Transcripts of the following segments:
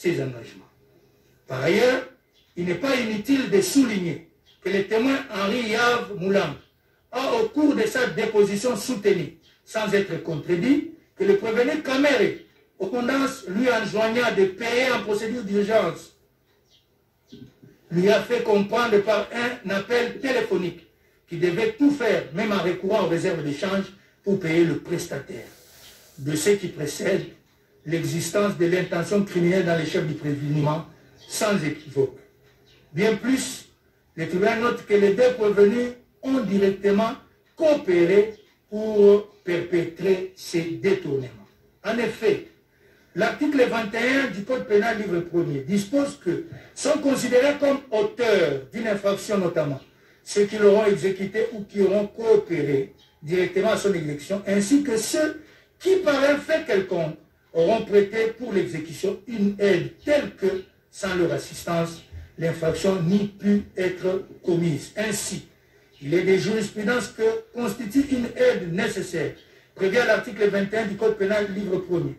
ses engagements. Par ailleurs, il n'est pas inutile de souligner que le témoin Henri Yves Moulang a, au cours de sa déposition soutenue, sans être contredit, que le prévenu Kamere, au condamnance lui enjoignant de payer en procédure d'urgence, lui a fait comprendre par un appel téléphonique qu'il devait tout faire, même en recourant aux réserves d'échange, pour payer le prestataire. De ce qui précède l'existence de l'intention criminelle dans les chefs du préveniment, sans équivoque. Bien plus, le tribunal note que les deux prévenus ont directement coopéré pour perpétrer ces détournements. En effet, l'article 21 du Code pénal livre 1er dispose que sont considérés comme auteurs d'une infraction notamment ceux qui l'auront exécuté ou qui auront coopéré directement à son exécution, ainsi que ceux qui par un fait quelconque auront prêté pour l'exécution une aide telle que, sans leur assistance, l'infraction n'y pu être commise. Ainsi, il est des jurisprudences que constitue une aide nécessaire, prévue à l'article 21 du Code pénal livre 1er,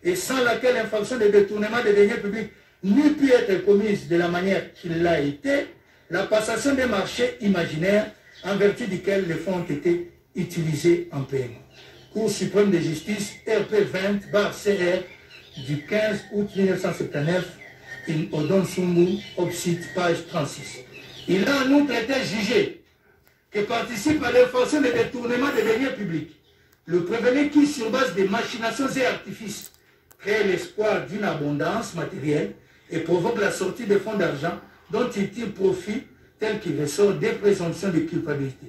et sans laquelle l'infraction de détournement des deniers publics n'eût pu être commise de la manière qu'il l'a été, la passation des marchés imaginaires en vertu duquel les fonds ont été utilisés en paiement. Cour suprême de justice RP 20/CR du 15 août 1979, in Odon Sumbu, Obsite, page 36. Il a en outre été jugé que participe à l'infraction de détournement des deniers publics le prévenu qui, sur base de machinations et artifices, crée l'espoir d'une abondance matérielle et provoque la sortie de fonds d'argent dont il tire profit tel qu'il ressort des présomptions de culpabilité.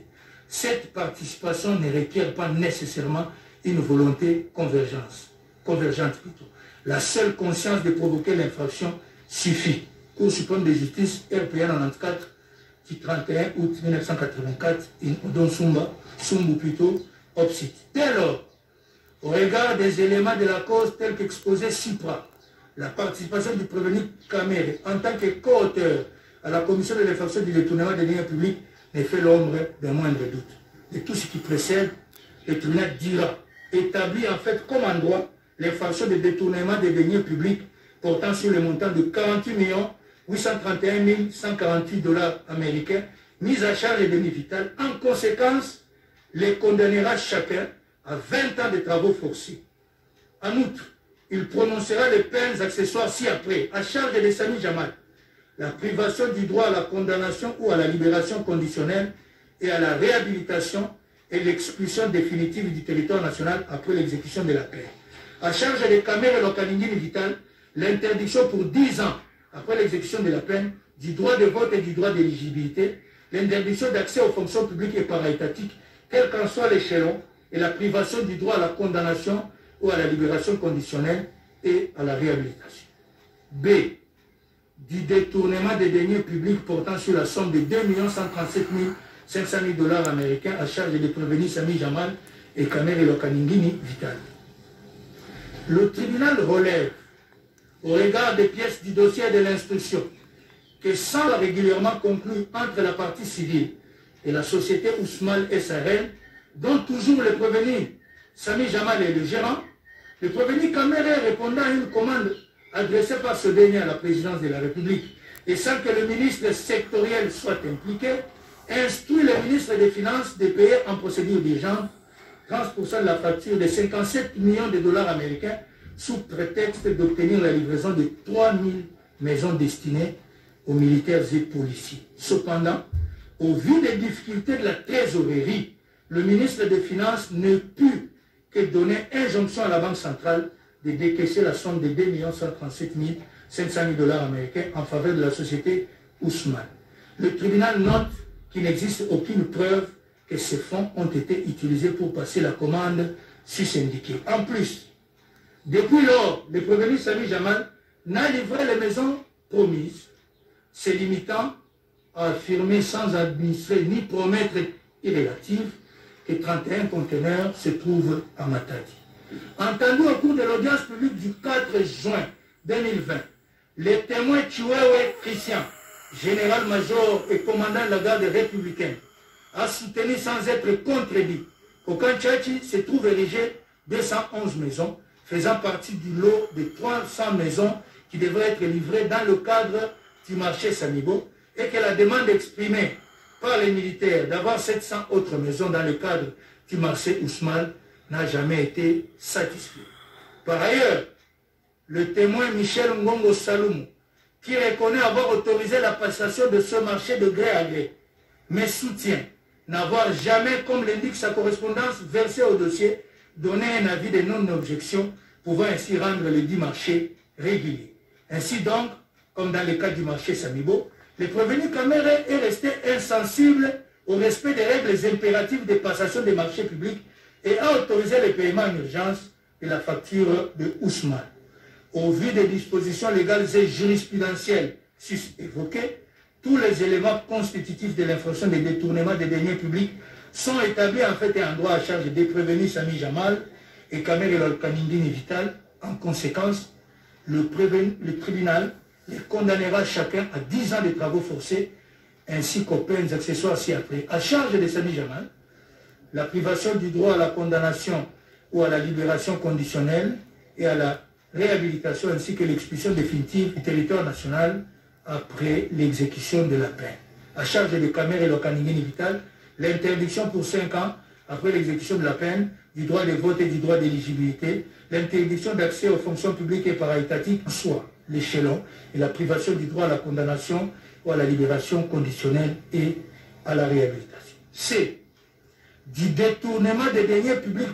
Cette participation ne requiert pas nécessairement une volonté convergente plutôt. La seule conscience de provoquer l'infraction suffit. Cour suprême de justice, RPA 94, du 31 août 1984, in Odon Sumbu plutôt, Obsite. Dès lors, au regard des éléments de la cause tels qu'exposés supra, la participation du prévenu Kamere en tant que co-auteur à la commission de l'infraction du détournement des deniers publics ne fait l'ombre d'un moindre doute. De tout ce qui précède, le tribunal dira, établit en fait comme en droit l'infraction de détournement des deniers publics portant sur le montant de 48 831 148 dollars américains mis à charge des deniers vitales. En conséquence, les condamnera chacun à 20 ans de travaux forcés. En outre, il prononcera les peines accessoires ci-après, à charge de Sami Jamal, la privation du droit à la condamnation ou à la libération conditionnelle et à la réhabilitation et l'expulsion définitive du territoire national après l'exécution de la peine. À charge des Kamere Lokalingini Vital, l'interdiction pour 10 ans après l'exécution de la peine du droit de vote et du droit d'éligibilité, l'interdiction d'accès aux fonctions publiques et para-étatiques, quel qu'en soit l'échelon, et la privation du droit à la condamnation ou à la libération conditionnelle et à la réhabilitation. B. Du détournement des deniers publics portant sur la somme de 2 137 500 000 dollars américains à charge des prévenus Sami Jamal et Kamere Lokalingini Vital. Le tribunal relève, au regard des pièces du dossier de l'instruction, que sans régulièrement conclu entre la partie civile et la société Ousmane SRL, dont toujours le prévenu Sami Jamal est le gérant, le prévenu Kamere répondant à une commande adressée par ce dernier à la présidence de la République et sans que le ministre sectoriel soit impliqué, instruit le ministre des Finances de payer en procédure d'urgence 30% de la facture de 57 millions de dollars américains sous prétexte d'obtenir la livraison de 3000 maisons destinées aux militaires et policiers. Cependant, au vu des difficultés de la trésorerie, le ministre des Finances ne put que donner injonction à la Banque centrale de décaisser la somme de 2 137 500 000 dollars américains en faveur de la société Ousmane. Le tribunal note qu'il n'existe aucune preuve que ces fonds ont été utilisés pour passer la commande sus-indiquée. En plus, depuis lors, le prévenu Sami Jamal n'a livré les maisons promises, se limitant à affirmer sans administrer ni promettre irrélative que 31 conteneurs se trouvent à Matadi. Entendu au cours de l'audience publique du 4 juin 2020, les témoins Chiwewe Christian, général-major et commandant de la garde républicaine, a soutenu sans être contredit qu'Okan Tchachi se trouve érigé 211 maisons, faisant partie du lot de 300 maisons qui devrait être livré dans le cadre du marché Samibo et que la demande exprimée par les militaires d'avoir 700 autres maisons dans le cadre du marché Ousmane n'a jamais été satisfait. Par ailleurs, le témoin Michel Ngongo Saloum, qui reconnaît avoir autorisé la passation de ce marché de gré à gré, mais soutient n'avoir jamais, comme l'indique sa correspondance versée au dossier, donné un avis de non-objection pouvant ainsi rendre le dit marché régulier. Ainsi donc, comme dans le cas du marché Samibo, le prévenu Kamere est resté insensible au respect des règles impératives de passation des marchés publics et a autorisé le paiement en urgence de la facture de Ousmane. Au vu des dispositions légales et jurisprudentielles évoquées, tous les éléments constitutifs de l'infraction de détournement des deniers publics sont établis en fait et en droit à charge des prévenus Sami Jamal et Kamere Lolkaningini Vital. En conséquence, le tribunal les condamnera chacun à 10 ans de travaux forcés ainsi qu'aux peines accessoires ci-après. À charge de Sami Jamal, la privation du droit à la condamnation ou à la libération conditionnelle et à la réhabilitation ainsi que l'expulsion définitive du territoire national après l'exécution de la peine. À charge de Kamere Lolkaningini Vital, l'interdiction pour 5 ans après l'exécution de la peine du droit de vote et du droit d'éligibilité, l'interdiction d'accès aux fonctions publiques et paraétatiques, soit l'échelon et la privation du droit à la condamnation ou à la libération conditionnelle et à la réhabilitation. C. Du détournement des deniers publics,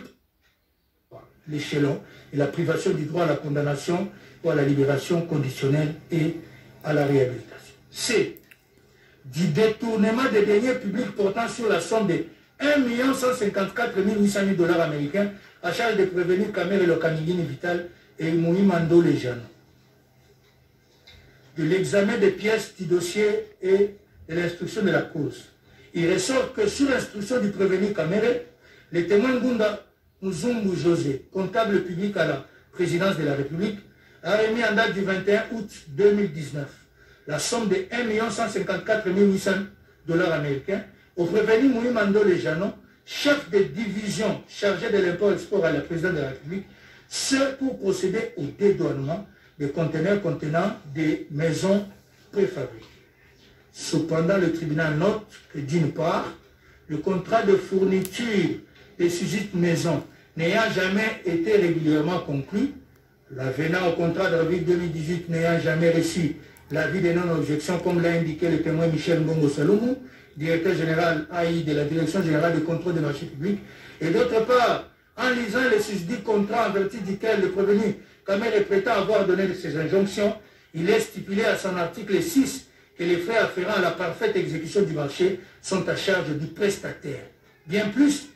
l'échelon et la privation du droit à la condamnation ou à la libération conditionnelle et à la réhabilitation. C. Du détournement des deniers publics portant sur la somme de 1 154 800 000 $ américains à charge des prévenus Kamere Lolkaningini Vital et Moïmando Lejano. De l'examen des pièces du dossier et de l'instruction de la cause, il ressort que sur l'instruction du prévenu Kamere, le témoin Ngunda Muzungu José, comptable public à la présidence de la République, a remis en date du 21 août 2019 la somme de 1 154 800 $ américains au prévenu Moïmando Lejano, chef de division chargé de l'import-export à la présidence de la République, ce pour procéder au dédouanement des conteneurs contenant des maisons préfabriquées. Cependant, le tribunal note que d'une part, le contrat de fourniture des susdites maisons n'ayant jamais été régulièrement conclu, l'avenant au contrat de la vie 2018 n'ayant jamais reçu l'avis de non-objection, comme l'a indiqué le témoin Michel Ngongo Saloum, directeur général AI de la Direction générale du contrôle des marchés publics, et d'autre part, en lisant les susdits contrats en vertu duquel le prévenu Kamere prétend avoir donné ses injonctions, il est stipulé à son article 6 que les frais afférents à la parfaite exécution du marché sont à charge du prestataire. Bien plus,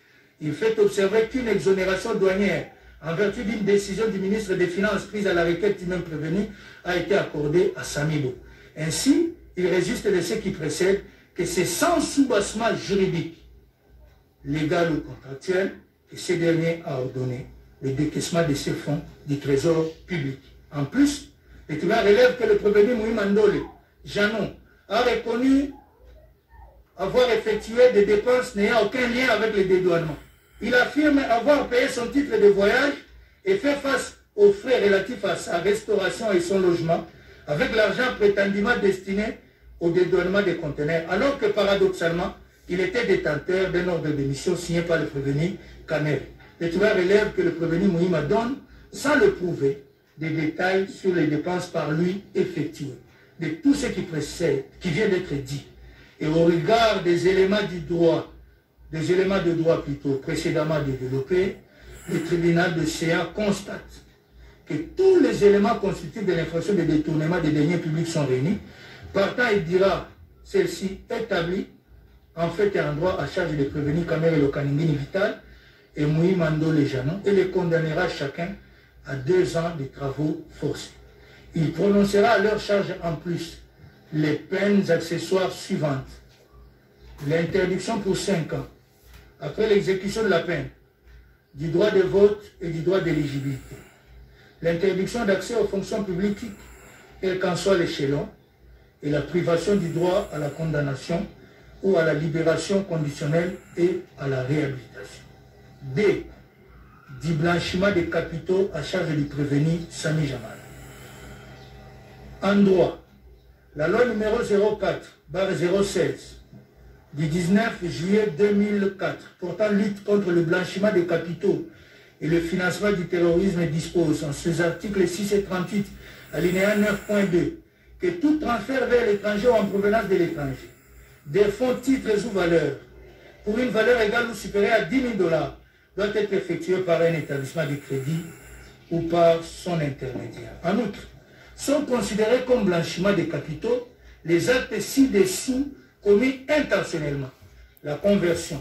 il fait observer qu'une exonération douanière en vertu d'une décision du ministre des Finances prise à la requête du même prévenu a été accordée à Samibo. Ainsi, il résulte de ce qui précède que c'est sans soubassement juridique, légal ou contractuel, que ce dernier a ordonné le décaissement de ces fonds du trésor public. En plus, le tribunal relève que le prévenu Moïmando Lejano a reconnu avoir effectué des dépenses n'ayant aucun lien avec le dédouanement. Il affirme avoir payé son titre de voyage et fait face aux frais relatifs à sa restauration et son logement avec l'argent prétendument destiné au dédouanement des conteneurs, alors que paradoxalement, il était détenteur d'un ordre de mission signé par le prévenu Kamere. Le tribunal relève que le prévenu Moïma donne, sans le prouver, des détails sur les dépenses par lui effectuées, de tout ce qui précède, qui vient d'être dit. Et au regard des éléments du droit, des éléments de droit plutôt précédemment développés, le tribunal de CA constate que tous les éléments constitutifs de l'infraction de détournement des deniers publics sont réunis. Partant, il dira celle-ci établie en fait et en droit à charge des prévenus Kamere Lolkaningini Vital et Moïmando Lejano et les condamnera chacun à 2 ans de travaux forcés. Il prononcera à leur charge en plus les peines accessoires suivantes. L'interdiction pour 5 ans, après l'exécution de la peine, du droit de vote et du droit d'éligibilité. L'interdiction d'accès aux fonctions publiques, quel qu'en soit l'échelon, et la privation du droit à la condamnation ou à la libération conditionnelle et à la réhabilitation. D. Du blanchiment des capitaux à charge du prévenu Sami Jamal. En droit, la loi numéro 04/016 du 19 juillet 2004 portant lutte contre le blanchiment des capitaux et le financement du terrorisme dispose en ses articles 6 et 38, alinéa 9.2, que tout transfert vers l'étranger ou en provenance de l'étranger, des fonds, titres ou valeurs, pour une valeur égale ou supérieure à 10 000 $, doit être effectué par un établissement de crédit ou par son intermédiaire. En outre, sont considérés comme blanchiment des capitaux les actes ci-dessous commis intentionnellement: la conversion,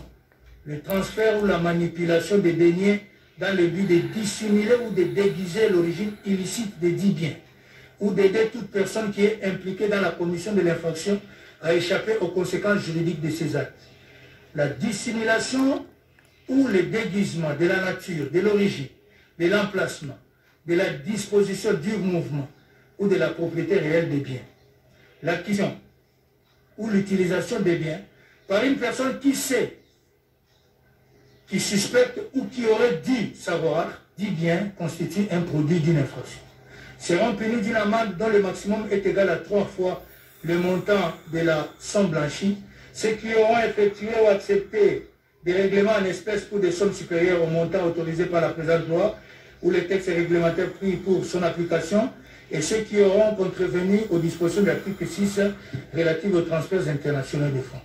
le transfert ou la manipulation des deniers dans le but de dissimuler ou de déguiser l'origine illicite des dits biens, ou d'aider toute personne qui est impliquée dans la commission de l'infraction à échapper aux conséquences juridiques de ces actes. La dissimulation ou le déguisement de la nature, de l'origine, de l'emplacement, de la disposition du mouvement ou de la propriété réelle des biens. L'acquisition ou l'utilisation des biens par une personne qui sait, qui suspecte ou qui aurait dû savoir, dit bien, constitue un produit d'une infraction. Seront punis d'une amende dont le maximum est égal à 3 fois le montant de la somme blanchie, ceux qui auront effectué ou accepté des règlements en espèces pour des sommes supérieures au montant autorisé par la présente loi ou les textes réglementaires pris pour son application, et ceux qui auront contrevenu aux dispositions de l'article 6 relatives aux transferts internationaux de fonds.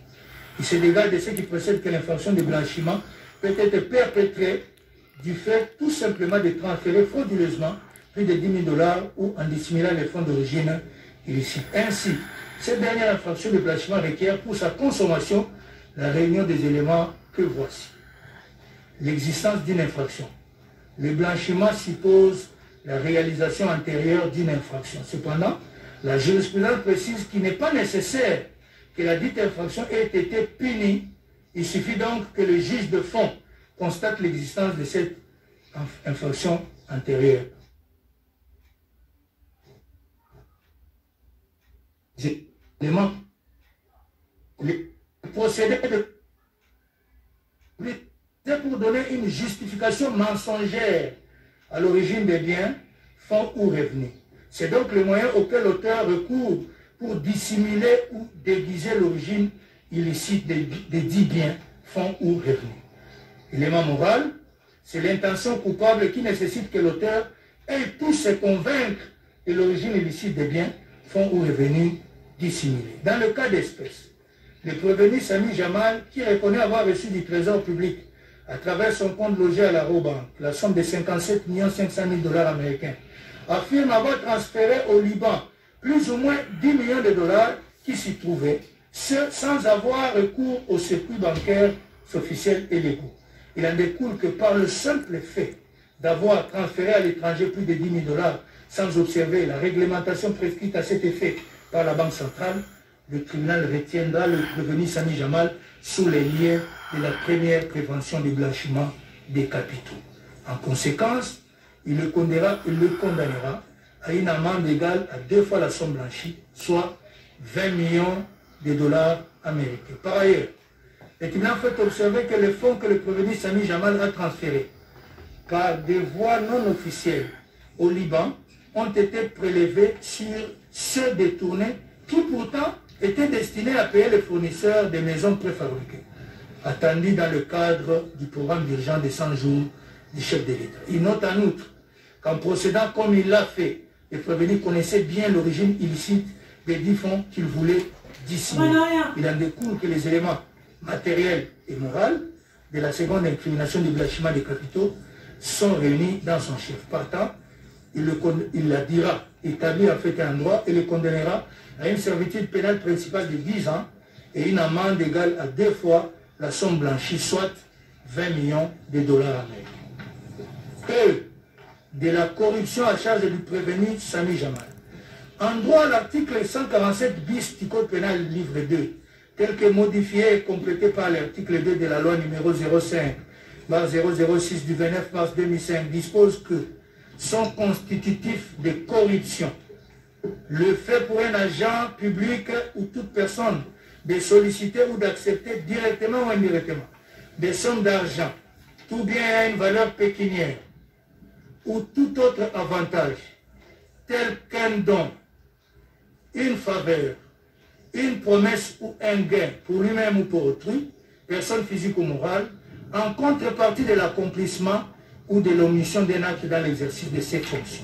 Il se dégage de ce qui précède que l'infraction de blanchiment peut être perpétrée du fait tout simplement de transférer frauduleusement plus de 10 000 $ ou en dissimulant les fonds d'origine illicite. Ainsi, cette dernière infraction de blanchiment requiert pour sa consommation la réunion des éléments que voici. L'existence d'une infraction. Le blanchiment suppose la réalisation antérieure d'une infraction. Cependant, la jurisprudence précise qu'il n'est pas nécessaire que la dite infraction ait été punie. Il suffit donc que le juge de fond constate l'existence de cette infraction antérieure. Le procédé pour donner une justification mensongère à l'origine des biens, fonds ou revenus. C'est donc le moyen auquel l'auteur recourt pour dissimuler ou déguiser l'origine illicite des dits biens, fonds ou revenus. L'élément moral, c'est l'intention coupable qui nécessite que l'auteur ait pu se convaincre de l'origine illicite des biens, fonds ou revenus dissimulés. Dans le cas d'espèce, le prévenu Sami Jamal, qui reconnaît avoir reçu du trésor public à travers son compte logé à la Robank la somme de 57 500 000 $ américains, affirme avoir transféré au Liban plus ou moins 10 millions de dollars qui s'y trouvaient, sans avoir recours aux circuits bancaires officiels et légaux. Il en découle que par le simple fait d'avoir transféré à l'étranger plus de 10 000 $ sans observer la réglementation prescrite à cet effet par la Banque centrale, le tribunal retiendra le prévenu Sami Jamal sous les liens de la première prévention du blanchiment des capitaux. En conséquence, il le condamnera à une amende égale à 2 fois la somme blanchie, soit 20 millions de dollars américains. Par ailleurs, le tribunal fait observer que les fonds que le prévenu Sami Jamal a transférés par des voies non officielles au Liban ont été prélevés sur ceux détournés qui pourtant étaient destinés à payer les fournisseurs des maisons préfabriquées, attendus dans le cadre du programme d'urgence de 100 jours du chef de l'État. Il note en outre qu'en procédant comme il l'a fait, le prévenu connaissait bien l'origine illicite des 10 fonds qu'il voulait dissimuler. Il en découle que les éléments matériels et moraux de la seconde incrimination du blanchiment des capitaux sont réunis dans son chef. Partant, il la dira établi en fait un droit et le condamnera à une servitude pénale principale de 10 ans et une amende égale à 2 fois la somme blanchie, soit 20 millions de dollars américains. E. De la corruption à charge du prévenu Sami Jamal. En droit, l'article 147 bis du Code pénal livre 2, tel que modifié et complété par l'article 2 de la loi numéro 05/006 du 29 mars 2005, dispose que sont constitutifs de corruption le fait pour un agent public ou toute personne de solliciter ou d'accepter directement ou indirectement des sommes d'argent, tout bien à une valeur pécuniaire ou tout autre avantage, tel qu'un don, une faveur, une promesse ou un gain pour lui-même ou pour autrui, personne physique ou morale, en contrepartie de l'accomplissement ou de l'omission d'un acte dans l'exercice de ses fonctions.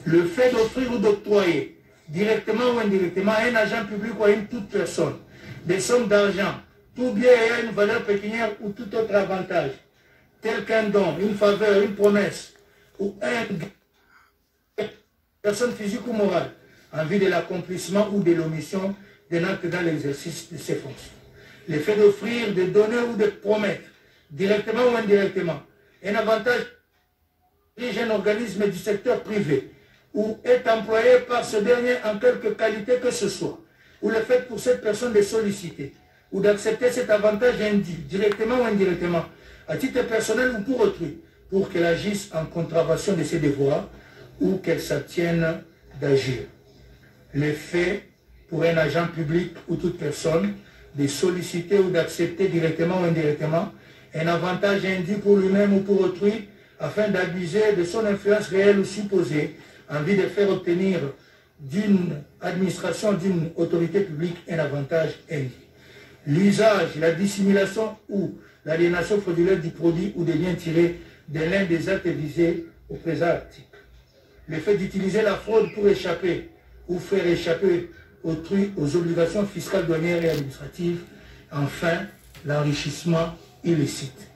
Le fait d'offrir ou d'octroyer, directement ou indirectement, à un agent public ou à une toute personne, des sommes d'argent, tout bien ayant une valeur pécuniaire ou tout autre avantage, tel qu'un don, une faveur, une promesse, ou un personne physique ou morale, en vue de l'accomplissement ou de l'omission d'un acte dans l'exercice de ses fonctions. Le fait d'offrir, de donner ou de promettre, directement ou indirectement, un avantage dirige un organisme du secteur privé ou est employé par ce dernier en quelque qualité que ce soit, ou le fait pour cette personne de solliciter ou d'accepter cet avantage indu, directement ou indirectement, à titre personnel ou pour autrui, pour qu'elle agisse en contravention de ses devoirs ou qu'elle s'abstienne d'agir. Le fait pour un agent public ou toute personne de solliciter ou d'accepter directement ou indirectement un avantage indu pour lui-même ou pour autrui afin d'abuser de son influence réelle ou supposée en vue de faire obtenir d'une administration, d'une autorité publique un avantage indu. L'usage, la dissimulation ou l'aliénation frauduleuse du produit ou des liens tirés de l'un des actes visés au présent article. Le fait d'utiliser la fraude pour échapper ou faire échapper autrui aux obligations fiscales, douanières et administratives. Enfin, l'enrichissement illicite.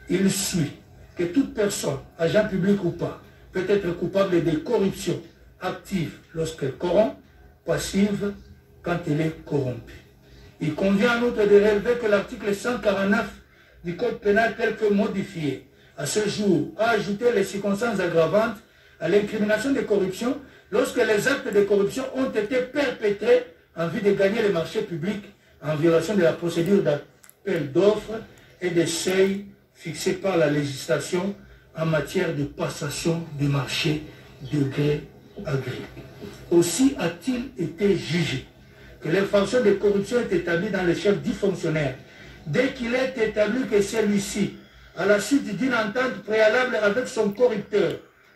Il suit que toute personne, agent public ou pas, peut être coupable de corruption active lorsqu'elle corrompt, passive quand elle est corrompue. Il convient en outre de relever que l'article 149 du Code pénal tel que modifié à ce jour a ajouté les circonstances aggravantes à l'incrimination de corruption lorsque les actes de corruption ont été perpétrés en vue de gagner les marchés publics en violation de la procédure d'appel d'offres et des seuils fixés par la législation en matière de passation de marché de gré à gré. Aussi a-t-il été jugé que l'infraction de corruption est établie dans le chef du fonctionnaire dès qu'il est établi que celui-ci, à la suite d'une entente préalable avec son corrupteur,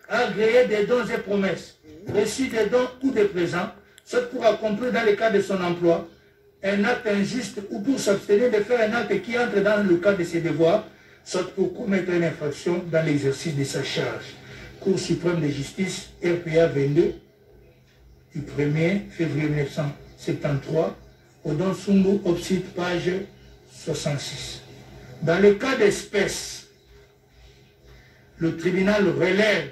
a agréé des dons et promesses, reçu des dons ou des présents, soit pour accomplir dans le cadre de son emploi un acte injuste ou pour s'abstenir de faire un acte qui entre dans le cadre de ses devoirs, soit pour commettre une infraction dans l'exercice de sa charge. Cour suprême de justice, RPA 22, du 1er février 1973, Odon Sungu, Opsite, page 66. Dans le cas d'espèce, le tribunal relève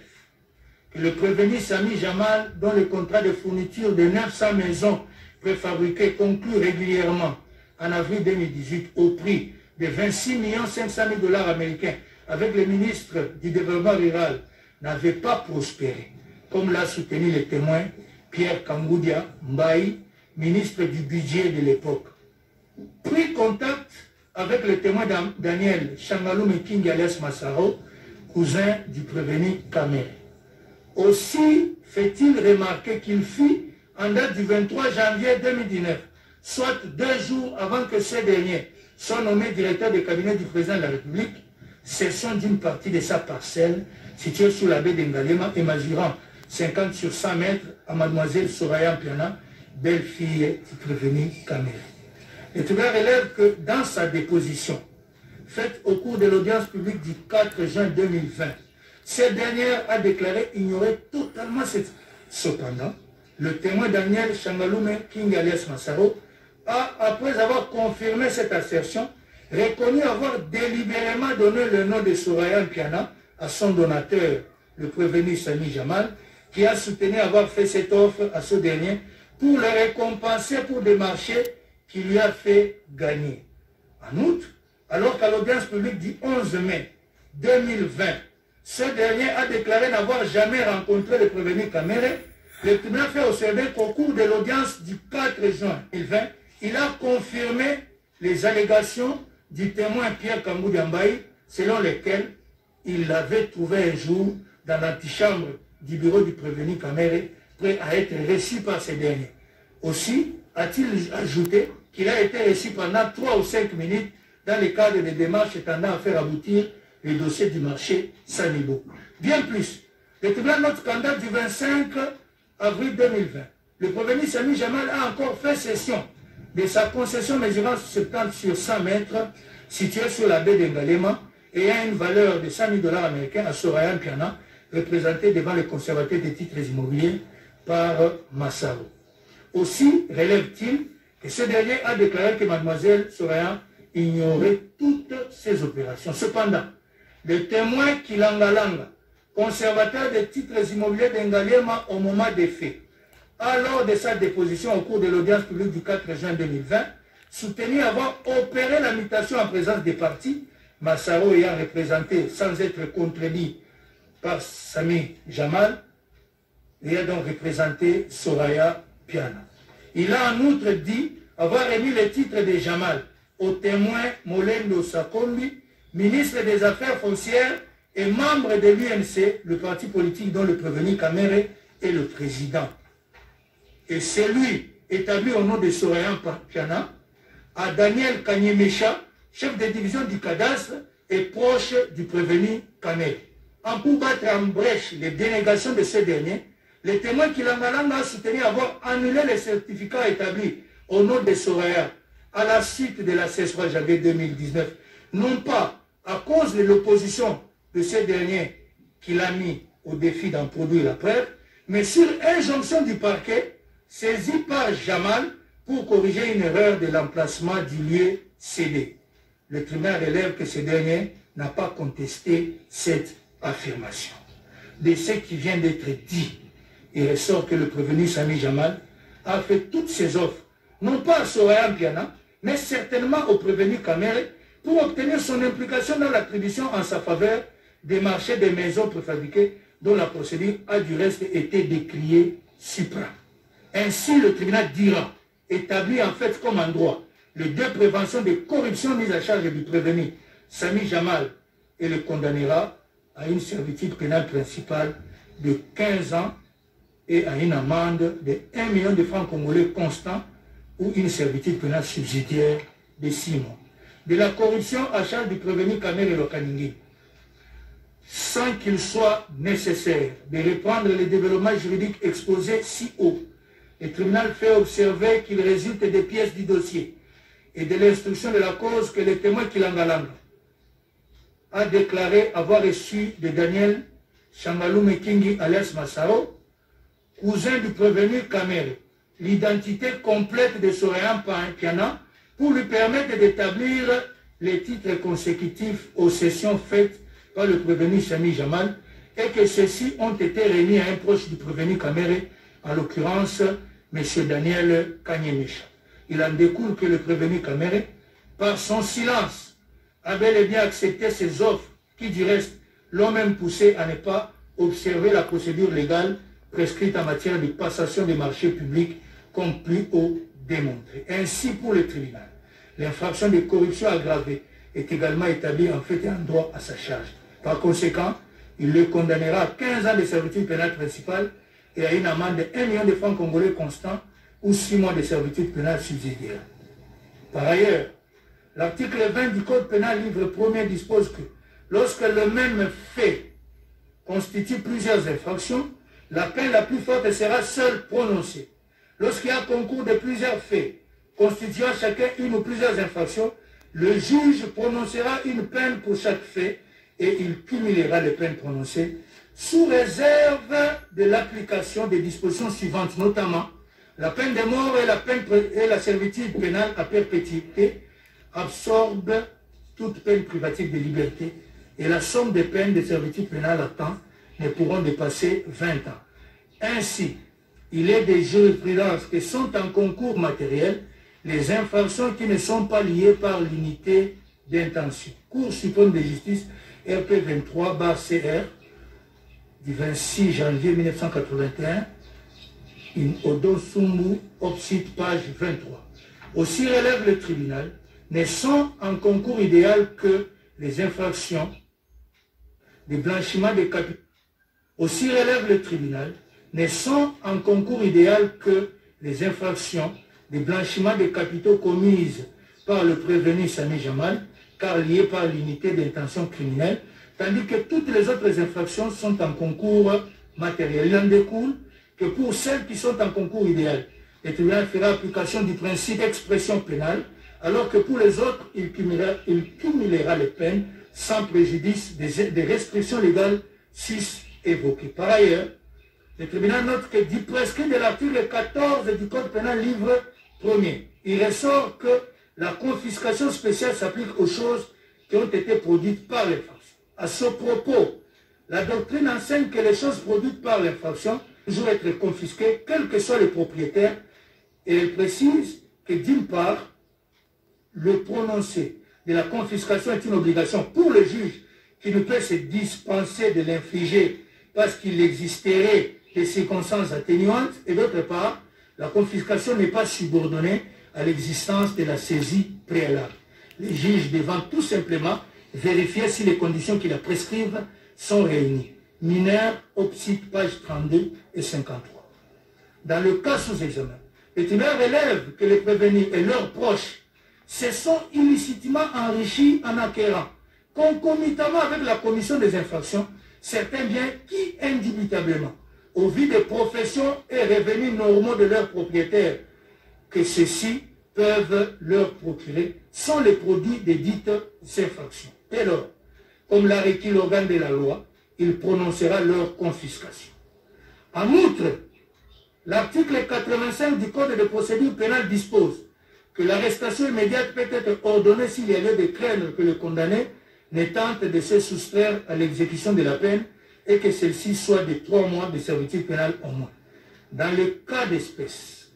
que le prévenu Sami Jamal, dont le contrat de fourniture de 900 maisons préfabriquées conclu régulièrement en avril 2018 au prix de 26 500 000 $ américains avec le ministre du Développement rural, n'avait pas prospéré, comme l'a soutenu le témoin Pierre Kangoudia Mbaye, ministre du budget de l'époque. Pris contact avec le témoin Daniel Changalou King alias Massaro, cousin du prévenu Kamere. Aussi fait-il remarquer qu'il fit, en date du 23 janvier 2019, soit 2 jours avant que ce dernier soit nommé directeur de cabinet du président de la République, cessant d'une partie de sa parcelle située sous la baie d'Engalema et mesurant 50 sur 100 mètres à mademoiselle Soraya Mpiana, belle-fille du prévenu Kamere. Le tribunal relève que dans sa déposition, faite au cours de l'audience publique du 4 juin 2020, cette dernière a déclaré ignorer totalement cette... Cependant, le témoin Daniel Changaloume King alias Massaro a, après avoir confirmé cette assertion, reconnu avoir délibérément donné le nom de Soraya Mpiana à son donateur, le prévenu Sami Jamal, qui a soutenu avoir fait cette offre à ce dernier pour le récompenser pour des marchés qui lui a fait gagner. En outre, alors qu'à l'audience publique du 11 mai 2020, ce dernier a déclaré n'avoir jamais rencontré le prévenu Kamere, le tribunal fait observer qu'au cours de l'audience du 4 juin 2020, il a confirmé les allégations du témoin Pierre Kangoudia Mbaye, selon lesquelles il l'avait trouvé un jour dans l'antichambre du bureau du prévenu Kamere, prêt à être reçu par ces derniers. Aussi, a-t-il ajouté qu'il a été reçu pendant 3 ou 5 minutes dans le cadre des démarches tendant à faire aboutir le dossier du marché Sanibo. Bien plus, le tribunal note qu'en date du 25 avril 2020, le prévenu Sami Jamal a encore fait cession de sa concession mesurant 70 sur 100 mètres située sur la baie d'Engalema et a une valeur de 100 000 $ américains à Soraya Mpiana, représenté devant le conservateur des titres immobiliers par Massaro. Aussi relève-t-il que ce dernier a déclaré que mademoiselle Soraya ignorait toutes ces opérations. Cependant, le témoin Kilangalanga, conservateur des titres immobiliers d'Engalema au moment des faits, a lors de sa déposition au cours de l'audience publique du 4 juin 2020, soutenu avoir opéré la mutation en présence des partis, Massaro ayant représenté sans être contredit par Sami Jamal, il a donc représenté Soraya Piana. Il a en outre dit avoir remis le titre de Jamal au témoin Molendo Sakombi, ministre des Affaires foncières et membre de l'UNC, le parti politique dont le prévenu Kamere est le président. Et c'est lui, établi au nom de Soraya Piana, à Daniel Kanyemesha, chef de division du cadastre et proche du prévenu Kamere. Pour battre en brèche les dénégations de ce dernier, les témoins Kilangalanga a soutenu avoir annulé les certificats établis au nom de Soraya à la suite de la 16 janvier 2019, non pas à cause de l'opposition de ce dernier qui l'a mis au défi d'en produire la preuve, mais sur injonction du parquet saisi par Jamal pour corriger une erreur de l'emplacement du lieu cédé. Le tribunal relève que ce dernier n'a pas contesté cette affirmation. De ce qui vient d'être dit, il ressort que le prévenu Sami Jamal a fait toutes ses offres, non pas à Soraya Mpiana, mais certainement au prévenu Kamere, pour obtenir son implication dans l'attribution en sa faveur des marchés des maisons préfabriquées dont la procédure a du reste été décriée supra. Ainsi, le tribunal dira, établit en fait comme en droit les deux préventions de corruption mises à charge du prévenu Sami Jamal et le condamnera à une servitude pénale principale de 15 ans et à une amende de 1 million de francs congolais constants ou une servitude pénale subsidiaire de 6 mois. De la corruption à charge du prévenu Kamere Lokalingi, sans qu'il soit nécessaire de reprendre les développements juridiques exposés si haut, le tribunal fait observer qu'il résulte des pièces du dossier et de l'instruction de la cause que le témoin Kilangalanga a déclaré avoir reçu de Daniel Changalou Mekingi alias Massaro, cousin du prévenu Kamere, l'identité complète de Soraya Piana pour lui permettre d'établir les titres consécutifs aux sessions faites par le prévenu Sami Jamal et que ceux-ci ont été remis à un proche du prévenu Kamere, en l'occurrence M. Daniel Kanyemesha. Il en découle que le prévenu Kamere, par son silence, a bel et bien accepté ces offres qui, du reste, l'ont même poussé à ne pas observer la procédure légale prescrite en matière de passation des marchés publics comme plus haut démontré. Ainsi, pour le tribunal, l'infraction de corruption aggravée est également établie en fait et en droit à sa charge. Par conséquent, il le condamnera à 15 ans de servitude pénale principale et à une amende de 1 million de francs congolais constants ou 6 mois de servitude pénale subsidiaire. Par ailleurs, l'article 20 du Code pénal livre 1er dispose que lorsque le même fait constitue plusieurs infractions, la peine la plus forte sera seule prononcée. Lorsqu'il y a concours de plusieurs faits constituant chacun une ou plusieurs infractions, le juge prononcera une peine pour chaque fait et il cumulera les peines prononcées sous réserve de l'application des dispositions suivantes, notamment la peine de mort et la servitude pénale à perpétuité absorbent toute peine privative de liberté et la somme des peines de servitude pénale à temps ne pourront dépasser 20 ans. Ainsi, il est des jurisprudences qui sont en concours matériel les infractions qui ne sont pas liées par l'unité d'intention. Cour suprême de justice RP 23/CR du 26 janvier 1981, in Odo Sumbu, Opsite, page 23. Aussi relève le tribunal, ne sont en concours idéal que les infractions de blanchiment de capitaux. Aussi relève le tribunal, ne sont en concours idéal que les infractions de blanchiment de capitaux commises par le prévenu Sami Jamal, car liées par l'unité d'intention criminelle, tandis que toutes les autres infractions sont en concours matériel. Il en découle que pour celles qui sont en concours idéal, le tribunal fera application du principe d'expression pénale, alors que pour les autres, il cumulera les peines sans préjudice des restrictions légales 6 évoquées. Par ailleurs, le tribunal note que du prescrit de l'article 14 du Code pénal livre 1er, il ressort que la confiscation spéciale s'applique aux choses qui ont été produites par l'infraction. À ce propos, la doctrine enseigne que les choses produites par l'infraction toujours être confisquées, quels que soient les propriétaires, et elle précise que d'une part, le prononcé de la confiscation est une obligation pour le juge qui ne peut se dispenser de l'infliger parce qu'il existerait des circonstances atténuantes, et d'autre part, la confiscation n'est pas subordonnée à l'existence de la saisie préalable. Les juges devant tout simplement vérifier si les conditions qui la prescrivent sont réunies. Mineur, Opsite, page 32 et 53. Dans le cas sous examen, le tribunal relève que les prévenus et leurs proches se sont illicitement enrichis en acquérant, concomitamment avec la commission des infractions, certains biens qui, indubitablement, au vu des professions et revenus normaux de leurs propriétaires, que ceux-ci peuvent leur procurer, sont les produits des dites infractions. Dès lors, comme l'a requis l'organe de la loi, il prononcera leur confiscation. En outre, l'article 85 du Code de procédure pénale dispose que l'arrestation immédiate peut être ordonnée s'il y a lieu de craindre que le condamné ne tente de se soustraire à l'exécution de la peine et que celle-ci soit de 3 mois de servitude pénale au moins. Dans le cas d'espèce,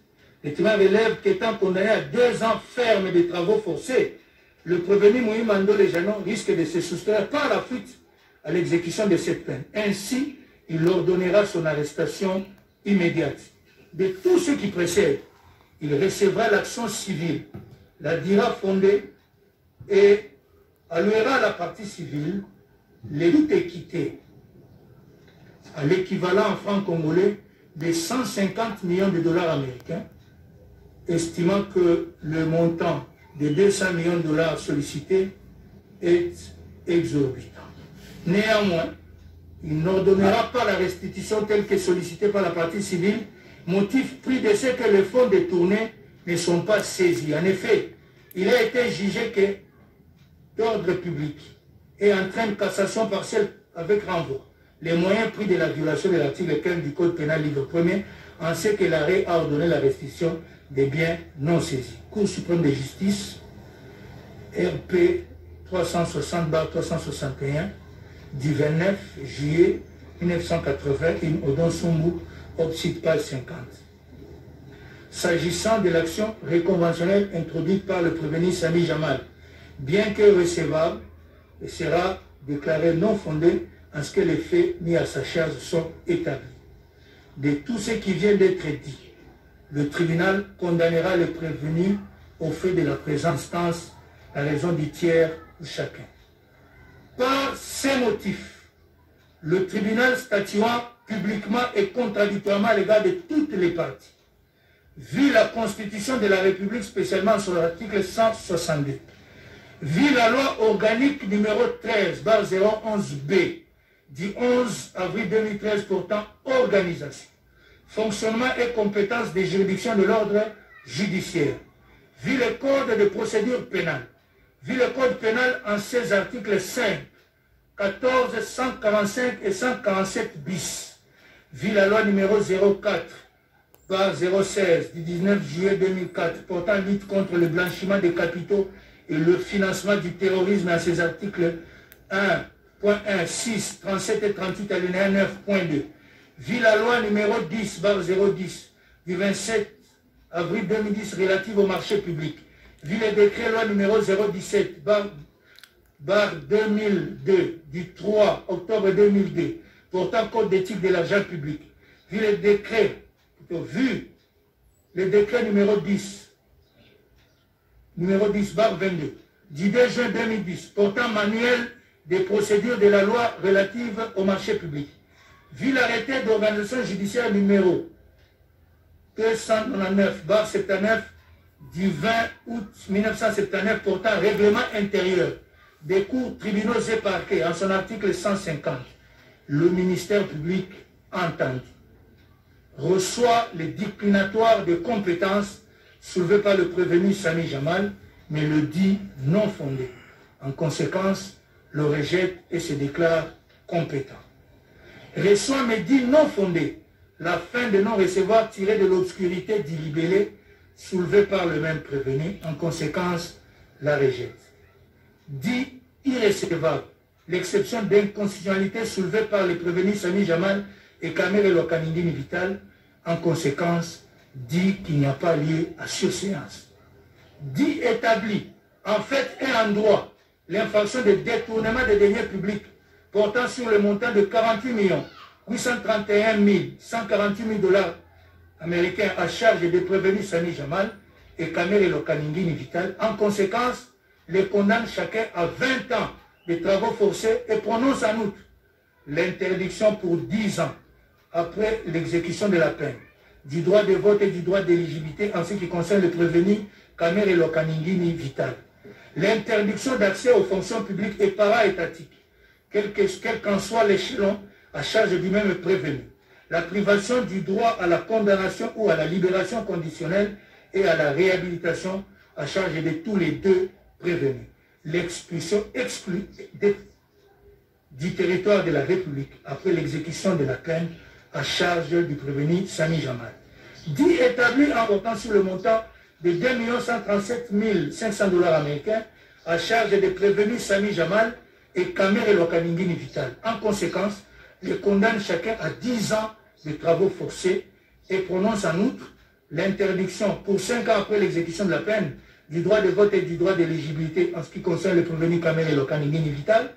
le tribunal relève qu'étant condamné à 2 ans ferme de travaux forcés, le prévenu Moïse Mando Lejanon risque de se soustraire par la fuite à l'exécution de cette peine. Ainsi, il ordonnera son arrestation immédiate. De tout ce qui précède, il recevra l'action civile, la dira fondée et allouera à la partie civile les luttes équitées à l'équivalent en francs congolais de 150 millions de dollars américains, estimant que le montant de 200 millions de dollars sollicités est exorbitant. Néanmoins, il n'ordonnera pas la restitution telle que sollicitée par la partie civile, motif pris de ce que les fonds détournés ne sont pas saisis. En effet, il a été jugé que l'ordre public et entraîne cassation partielle avec renvoi les moyens pris de la violation de l'article 15 du Code pénal livre 1er, en ce que l'arrêt a ordonné la restitution des biens non saisis. Cour suprême de justice, RP 360/361, du 29 juillet 1980, in Odon Sumbu, Opsite, page 50. S'agissant de l'action réconventionnelle introduite par le prévenu Sami Jamal, bien que recevable, elle sera déclarée non fondée en ce que les faits mis à sa charge sont établis. De tout ce qui vient d'être dit, le tribunal condamnera le prévenu au fait de la présente instance à raison du tiers de chacun. Par ces motifs, le tribunal statuant publiquement et contradictoirement à l'égard de toutes les parties, vu la Constitution de la République, spécialement sur l'article 162, vu la loi organique numéro 13/011B du 11 avril 2013 portant organisation, fonctionnement et compétences des juridictions de l'ordre judiciaire, vu le code de procédure pénale, vu le code pénal en ses articles 5, 14, 145 et 147 bis, vu la loi numéro 04/016 du 19 juillet 2004 portant lutte contre le blanchiment des capitaux et le financement du terrorisme à ses articles 1.1, 6, 37 et 38 alinéa 9.2, vu la loi numéro 10/010 du 27 avril 2010 relative au marché public, vu le décret loi numéro 017/2002 du 3 octobre 2002 portant code d'éthique de l'argent public, vu le décret numéro 10/22 du 2 juin 2010 portant manuel des procédures de la loi relative au marché public, vu l'arrêté d'organisation judiciaire numéro 299/79 du 20 août 1979 portant règlement intérieur des cours, tribunaux et parquets en son article 150, le ministère public entendu reçoit les déclinatoires de compétences soulevés par le prévenu Sami Jamal, mais le dit non fondé. En conséquence, le rejette et se déclare compétent. Reçoit mais dit non fondé la fin de non-recevoir tirée de l'obscurité du libellé soulevé par le même prévenu. En conséquence, la rejette. Dit irrécevable l'exception d'inconstitutionnalité soulevée par les prévenus Sami Jamal et Kamere Lokaningini Vital. En conséquence, dit qu'il n'y a pas lieu à surséance. Dit établi en fait et en droit l'infraction de détournement des deniers publics portant sur le montant de 48 831 148 000 $ américains à charge des prévenus Sami Jamal et Kamere Lokaningini Vital. En conséquence, les condamne chacun à 20 ans de travaux forcés et prononce en outre l'interdiction pour 10 ans après l'exécution de la peine du droit de vote et du droit d'éligibilité en ce qui concerne le prévenu Kamere Lokaningini Vital. L'interdiction d'accès aux fonctions publiques et para-étatiques, quel qu'en soit l'échelon à charge du même prévenu. La privation du droit à la condamnation ou à la libération conditionnelle et à la réhabilitation à charge de tous les deux prévenus. L'expulsion exclue du territoire de la République après l'exécution de la peine à charge du prévenu Sami Jamal. Dit établi en portant sur le montant de 2 137 500 $ américains à charge des prévenus Sami Jamal et Kamere Lokaningini Vital. En conséquence, les condamne chacun à 10 ans de travaux forcés et prononce en outre l'interdiction pour 5 ans après l'exécution de la peine du droit de vote et du droit d'éligibilité en ce qui concerne le prévenu Kamere Lokaningini Vital,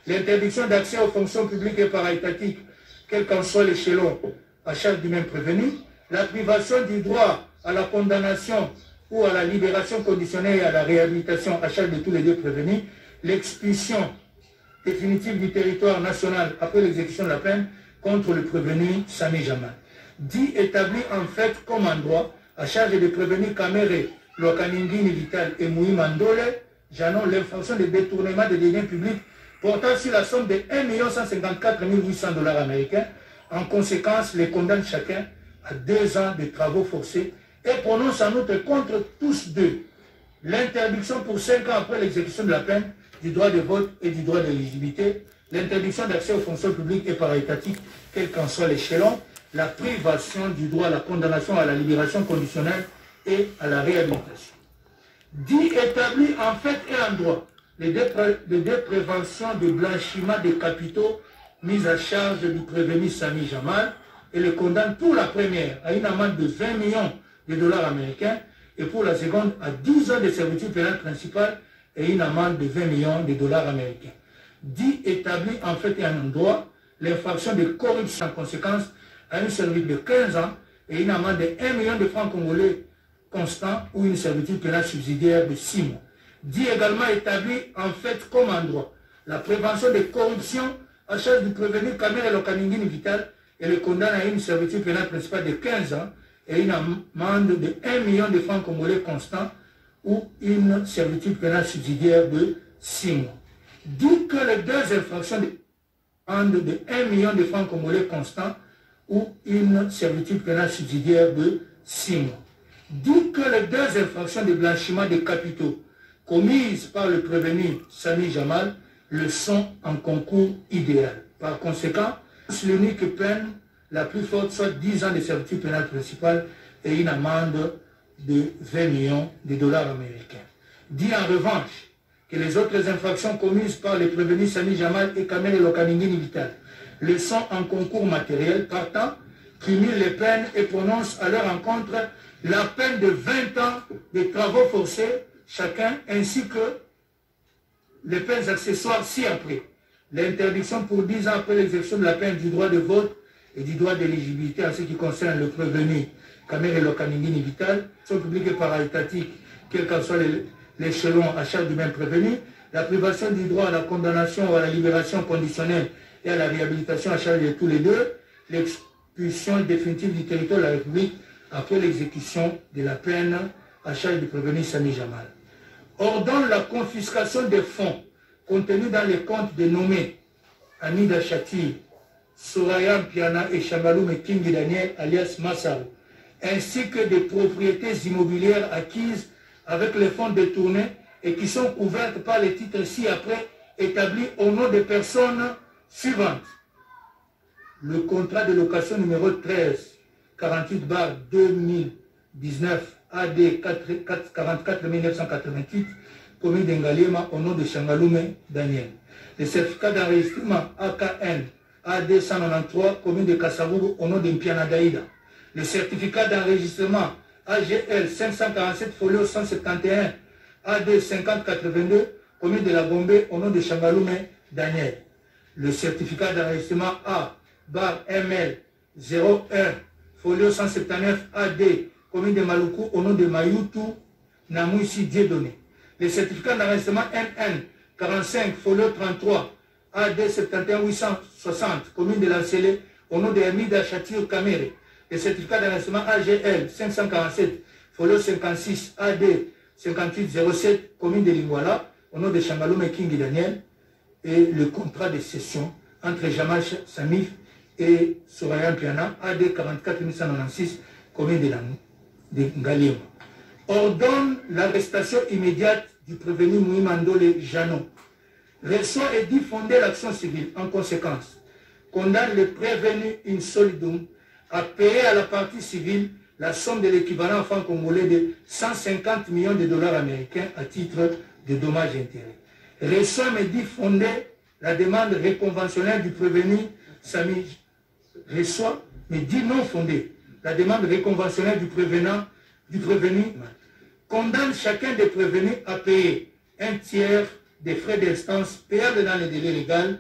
l'interdiction d'accès aux fonctions publiques et para-étatiques, quel qu'en soit l'échelon à charge du même prévenu, la privation du droit à la condamnation ou à la libération conditionnelle et à la réhabilitation à charge de tous les deux prévenus, l'expulsion définitive du territoire national après l'exécution de la peine contre le prévenu Sami Jamal. Dit établi en fait comme en droit à charge des prévenus Kamere Lokaningini Vital et Moui Mandole, Janon, l'infraction de détournement des deniers publics portant sur la somme de 1 154 800 $ américains. En conséquence, les condamne chacun à 2 ans de travaux forcés et prononce en outre contre tous deux l'interdiction pour 5 ans après l'exécution de la peine du droit de vote et du droit d'éligibilité, l'interdiction d'accès aux fonctions publiques et para-étatiques, quel qu'en soit l'échelon, la privation du droit à la condamnation, à la libération conditionnelle et à la réhabilitation. Dit établi en fait et en droit les deux préventions de blanchiment des capitaux mises à charge du prévenu Sami Jamal et le condamne pour la première à une amende de 20 millions de $ américains et pour la seconde à 10 ans de servitude pénale principale et une amende de 20 millions de $ américains. Dit établi en fait et en droit l'infraction de corruption en conséquence à une servitude de 15 ans et une amende de 1 million de francs congolais constant ou une servitude pénale subsidiaire de 6 mois. Dit également établi en fait comme en droit la prévention des corruptions à charge du prévenu Kamere Lokaningini Vital et le condamne à une servitude pénale principale de 15 ans et une amende de 1 million de francs congolais constant ou une servitude pénale subsidiaire de 6 mois. Dit que les deux infractions de amende de 1 million de francs congolais constant ou une servitude pénale subsidiaire de 6 mois. Dit que les deux infractions de blanchiment des capitaux commises par le prévenu Sami Jamal le sont en concours idéal. Par conséquent, l'unique peine la plus forte soit 10 ans de servitude pénale principale et une amende de 20 millions de $ américains. Dit en revanche que les autres infractions commises par les prévenus Sami Jamal et Kamere Lokaningini Vital le sont en concours matériel, partant, cumule les peines et prononce à leur encontre la peine de 20 ans de travaux forcés chacun, ainsi que les peines accessoires ci-après. L'interdiction pour 10 ans après l'exécution de la peine du droit de vote et du droit d'éligibilité en ce qui concerne le prévenu Kamere Lokaningini Vital, sont publiques et para-étatiques, quel qu'en soit l'échelon à charge du même prévenu, la privation du droit à la condamnation ou à la libération conditionnelle et à la réhabilitation à charge de tous les deux, l'expulsion définitive du territoire de la République après l'exécution de la peine à charge du prévenu Sami Jamal. Ordonne la confiscation des fonds contenus dans les comptes dénommés Anida Chati Soraya Mpiana et Changalume Kingi Daniel alias Massaro, ainsi que des propriétés immobilières acquises avec les fonds détournés et qui sont couvertes par les titres ci-après établis au nom des personnes suivantes. Le contrat de location numéro 1348/2019 AD 44 1988, commune d'Engaliema au nom de Changalume Daniel. Le certificat d'enregistrement AKN AD 193, commune de Kasavubu au nom de Mpiana Daïda. Le certificat d'enregistrement AGL 547 folio 171 AD 5082, commune de la Gombe au nom de Changalume Daniel. Le certificat d'enregistrement A/ML 01 folio 179 AD, commune de Maluku au nom de Mayutu Namouissi Dieudonné. Le certificat d'enregistrement NN 45 folio 33 AD 71860, commune de Lancélé au nom de Hamida Chatir Kamere. Le certificat d'enregistrement AGL 547 folio 56 AD 5807, commune de Lingwala au nom de Changalume Kingi Daniel. Et le contrat de cession entre Jamal Samif et Soraya Mpiana AD 44 1996, commune de Ngaliema. Ordonne l'arrestation immédiate du prévenu Mouimandole Janon. Reçoit et dit fonder l'action civile. En conséquence, condamne le prévenu insolidum à payer à la partie civile la somme de l'équivalent franc congolais de 150 millions de dollars américains à titre de dommages et intérêts. Reçoit mais dit fonder la demande réconventionnelle du prévenu Sami. Reçoit mais dit non fondée la demande réconventionnelle du prévenu. Condamne chacun des prévenus à payer un tiers des frais d'instance payables dans les délais légaux.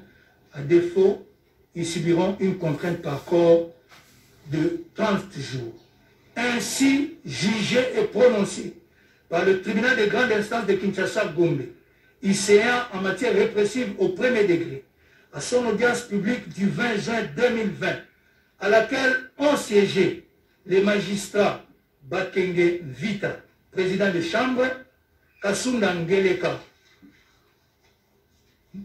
À défaut, ils subiront une contrainte par corps de 30 jours. Ainsi jugé et prononcé par le tribunal de grande instance de Kinshasa-Gombe, ICA en matière répressive au premier degré, à son audience publique du 20 juin 2020, à laquelle ont siégé les magistrats Bakenge Vita, président de chambre, Kasunda Ngeleka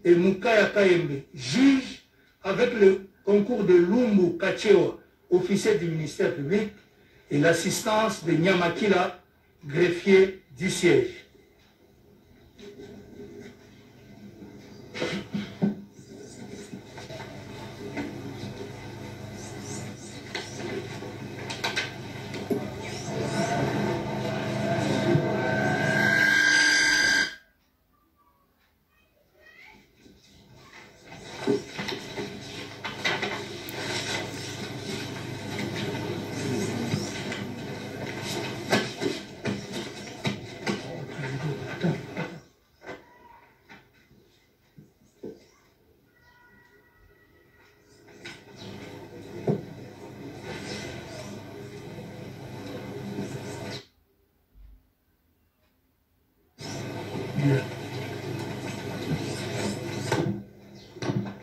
et Mukaya Kayembe, juge avec le concours de Lumbu Kachewa, officier du ministère public, et l'assistance de Nyamakila, greffier du siège.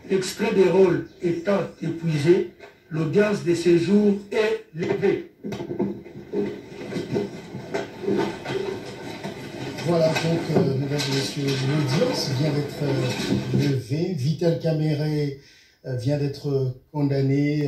L'extrait des rôles étant épuisé, l'audience de séjour est levée. Voilà donc, mesdames et messieurs, l'audience vient d'être levée. Vital Kamere vient d'être condamné.